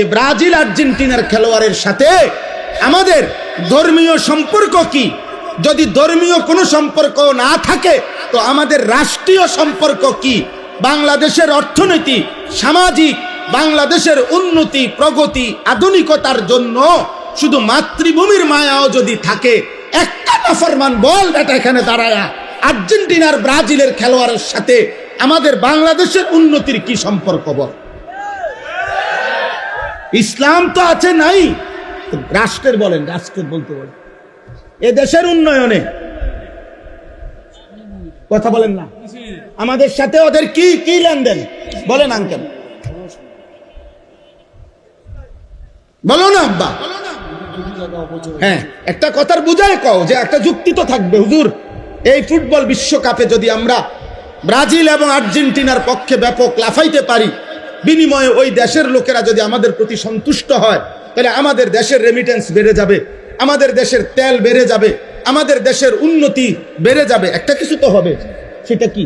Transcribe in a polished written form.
Brazil আর্জেন্টিনার খেলোয়াড়ের সাথে আমাদের ধর্মীয় সম্পর্ক কি? যদি ধর্মীয় কোনো সম্পর্ক না থাকে তো আমাদের রাষ্ট্রীয় সম্পর্ক কি? বাংলাদেশের অর্থনীতি, সামাজিক, বাংলাদেশের উন্নতি, প্রগতি, আধুনিকতার জন্য শুধু মাতৃভূমির মায়াও যদি থাকে, একটা নাফরমান বল বেটা এখানে দাঁড়ায়া আর্জেন্টিনার ব্রাজিলের খেলোয়াড়ের সাথে আমাদের বাংলাদেশের উন্নতির কি সম্পর্ক বল? ইসলাম তো আছে নাই, রাষ্ট্রের বলেন, রাষ্ট্রের বলতে বলেন এ দেশের উন্নয়নে কথা বলেন না, আমাদের সাথে ওদের কি কি লেনদেন বলেন আঙ্কেল, বলো না আব্বা। হ্যাঁ, একটা কথার বুঝায় কও যে একটা যুক্তি তো থাকবে। হুজুর, এই ফুটবল বিশ্বকাপে যদি আমরা ব্রাজিল এবং আর্জেন্টিনার পক্ষে ব্যাপক লাফাইতে পারি, বিনিময়ে ওই দেশের লোকেরা যদি আমাদের প্রতি সন্তুষ্ট হয়, তাহলে আমাদের দেশের রেমিটেন্স বেড়ে যাবে, আমাদের দেশের তেল বেড়ে যাবে, আমাদের দেশের উন্নতি বেড়ে যাবে। একটা কিছু তো হবে, সেটা কি?